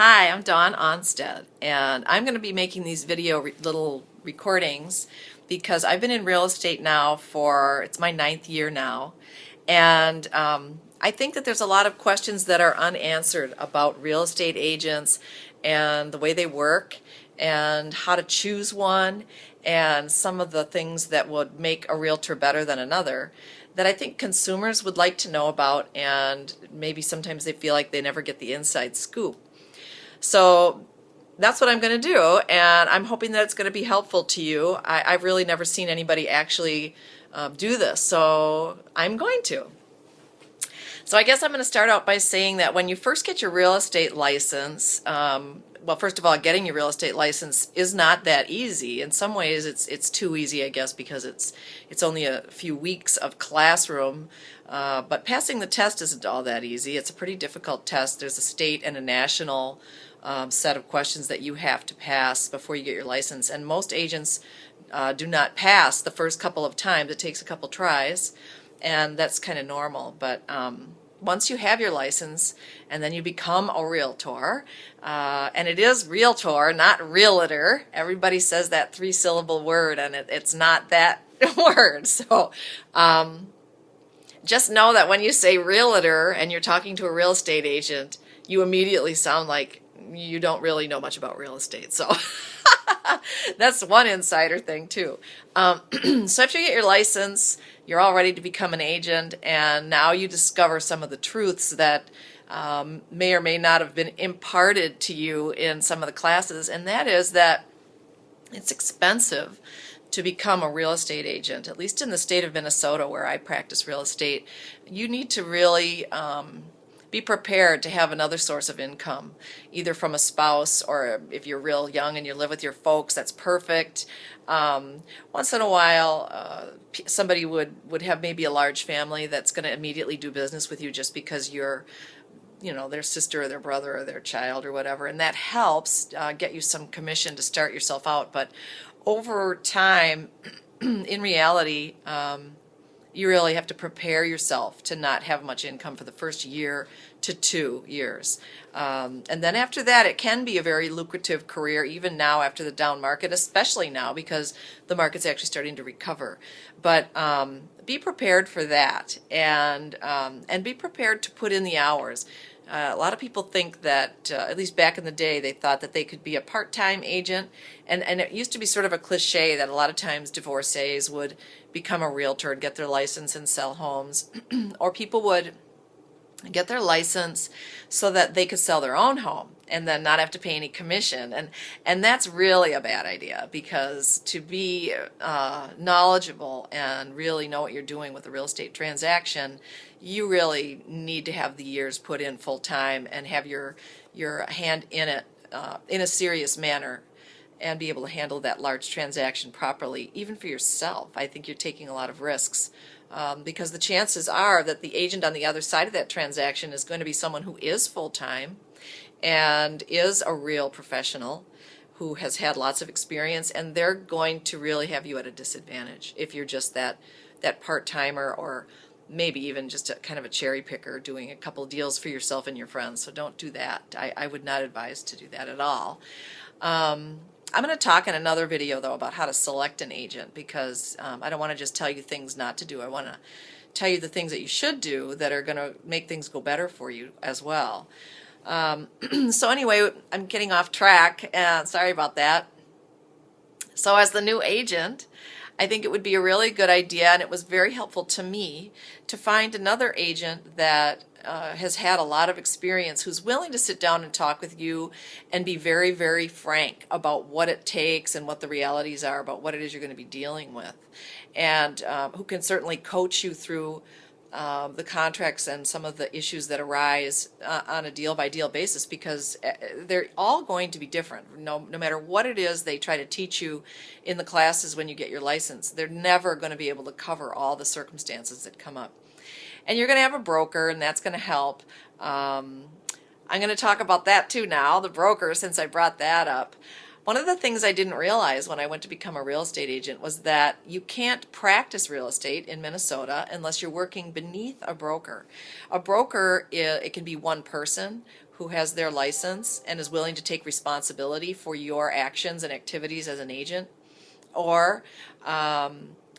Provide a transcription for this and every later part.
Hi, I'm Dawn Onstead, and I'm going to be making these little recordings because I've been in real estate now it's my 9th year now, and I think that there's a lot of questions that are unanswered about real estate agents and the way they work and how to choose one and some of the things that would make a realtor better than another that I think consumers would like to know about, and maybe sometimes they feel like they never get the inside scoop. So that's what I'm going to do, and I'm hoping that it's going to be helpful to you. I've really never seen anybody actually do this, so I'm going to. So I guess I'm going to start out by saying that when you first get your real estate license, well, first of all, getting your real estate license is not that easy. In some ways, it's too easy, I guess, because it's only a few weeks of classroom. But passing the test isn't all that easy. It's a pretty difficult test. There's a state and a national set of questions that you have to pass before you get your license, and most agents do not pass the first couple of times. It takes a couple tries, and that's kind of normal. But once you have your license and then you become a realtor, and it is realtor, not realtor. Everybody says that 3-syllable word, and it's not that word. So just know that when you say realtor and you're talking to a real estate agent, you immediately sound like you don't really know much about real estate. So that's one insider thing too. So after you get your license, you're all ready to become an agent, and now you discover some of the truths that may or may not have been imparted to you in some of the classes, and that is that it's expensive to become a real estate agent. At least in the state of Minnesota, where I practice real estate, you need to really be prepared to have another source of income, either from a spouse, or if you're real young and you live with your folks, that's perfect. Once in a while, somebody would have maybe a large family that's going to immediately do business with you just because you're, their sister or their brother or their child or whatever, and that helps get you some commission to start yourself out. But over time, in reality, you really have to prepare yourself to not have much income for the first year to 2 years. And then after that, it can be a very lucrative career, even now after the down market, especially now because the market's actually starting to recover. But be prepared for that, and be prepared to put in the hours. A lot of people think that, at least back in the day, they thought that they could be a part-time agent, and it used to be sort of a cliche that a lot of times divorcees would become a realtor and get their license and sell homes, or people would get their license so that they could sell their own home and then not have to pay any commission. And that's really a bad idea, because to be knowledgeable and really know what you're doing with a real estate transaction, you really need to have the years put in full time and have your hand in it in a serious manner, and be able to handle that large transaction properly, even for yourself. I think you're taking a lot of risks, because the chances are that the agent on the other side of that transaction is going to be someone who is full-time and is a real professional who has had lots of experience, and they're going to really have you at a disadvantage if you're just that part-timer, or maybe even just a kind of a cherry picker doing a couple of deals for yourself and your friends. So don't do that. I would not advise to do that at all. I'm going to talk in another video, though, about how to select an agent, because I don't want to just tell you things not to do. I want to tell you the things that you should do that are going to make things go better for you as well. So anyway, I'm getting off track, and sorry about that. So as the new agent, I think it would be a really good idea, and it was very helpful to me, to find another agent that has had a lot of experience, who's willing to sit down and talk with you and be very, very frank about what it takes and what the realities are about what it is you're going to be dealing with, and who can certainly coach you through the contracts and some of the issues that arise on a deal-by-deal basis, because they're all going to be different. No matter what it is they try to teach you in the classes when you get your license, they're never going to be able to cover all the circumstances that come up. And you're going to have a broker, and that's going to help. I'm going to talk about that too now, the broker, since I brought that up. One of the things I didn't realize when I went to become a real estate agent was that you can't practice real estate in Minnesota unless you're working beneath a broker. A broker, it can be one person who has their license and is willing to take responsibility for your actions and activities as an agent, or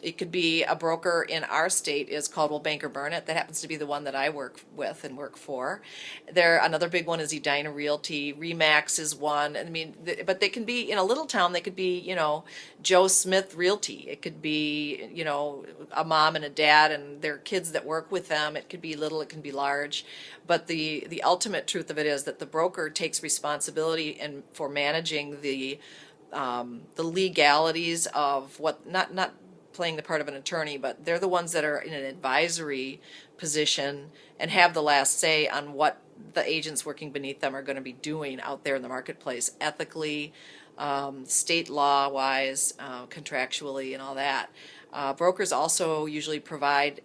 it could be a broker in our state is Caldwell Banker Burnett. That happens to be the one that I work with and work for. Another big one is Edina Realty. Remax is one. I mean, but they can be in a little town. They could be, Joe Smith Realty. It could be, a mom and a dad and their kids that work with them. It could be little. It can be large. But the ultimate truth of it is that the broker takes responsibility and for managing the legalities of what not playing the part of an attorney, but they're the ones that are in an advisory position and have the last say on what the agents working beneath them are going to be doing out there in the marketplace, ethically, state law wise, contractually, and all that. Brokers also usually provide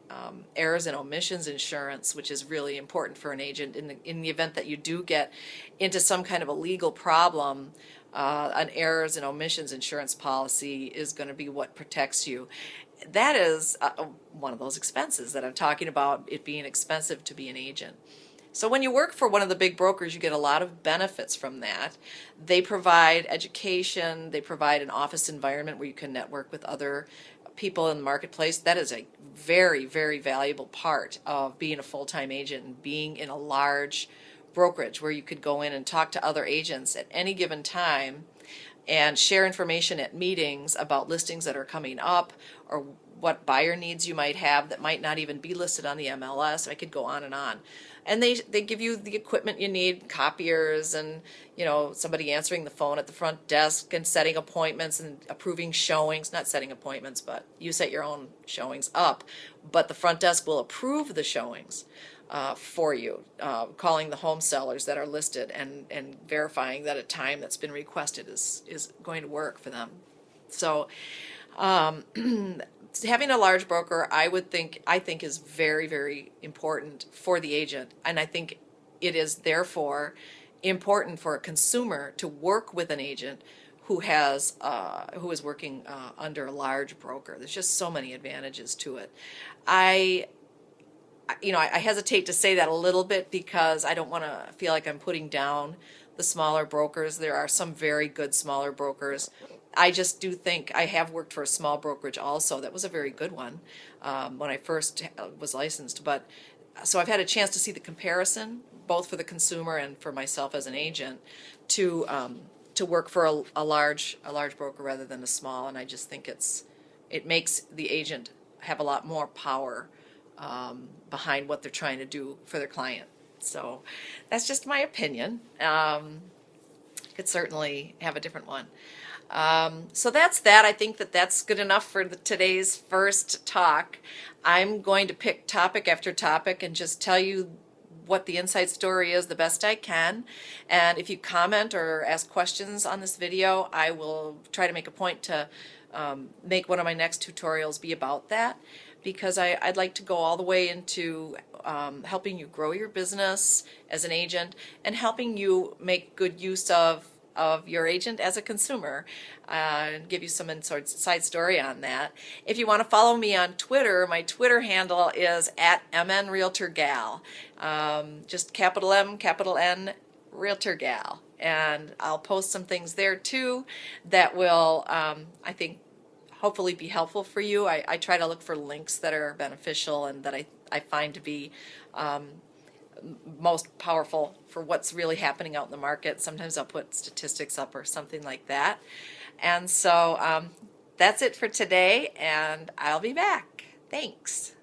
errors and omissions insurance, which is really important for an agent in the event that you do get into some kind of a legal problem. An errors and omissions insurance policy is going to be what protects you. That is one of those expenses that I'm talking about, it being expensive to be an agent. So when you work for one of the big brokers, you get a lot of benefits from that. They provide education, they provide an office environment where you can network with other people in the marketplace. That is a very, very valuable part of being a full-time agent and being in a large brokerage where you could go in and talk to other agents at any given time and share information at meetings about listings that are coming up or what buyer needs you might have that might not even be listed on the MLS. I could go on and on. And they give you the equipment you need, copiers and, somebody answering the phone at the front desk and setting appointments and approving showings, not setting appointments, but you set your own showings up. But the front desk will approve the showings for you, calling the home sellers that are listed and verifying that a time that's been requested is going to work for them. So having a large broker, I think is very, very important for the agent, and I think it is therefore important for a consumer to work with an agent who is working under a large broker. There's just so many advantages to it. I hesitate to say that a little bit because I don't want to feel like I'm putting down the smaller brokers. There are some very good smaller brokers. I just do think I have worked for a small brokerage also. That was a very good one when I first was licensed. But so I've had a chance to see the comparison, both for the consumer and for myself as an agent, to work for a large broker rather than a small. And I just think it makes the agent have a lot more power behind what they're trying to do for their client. So that's just my opinion. Could certainly have a different one. So that's that. I think that's good enough for today's first talk. I'm going to pick topic after topic and just tell you what the inside story is the best I can. And if you comment or ask questions on this video, I will try to make a point to make one of my next tutorials be about that, because I'd like to go all the way into helping you grow your business as an agent and helping you make good use of your agent as a consumer, and give you some inside story on that. If you want to follow me on Twitter, my Twitter handle is @MNRealtorGal. Just capital M, capital N, RealtorGal. And I'll post some things there too that will, I think, hopefully be helpful for you. I try to look for links that are beneficial and that I find to be most powerful for what's really happening out in the market. Sometimes I'll put statistics up or something like that. And so that's it for today, and I'll be back. Thanks.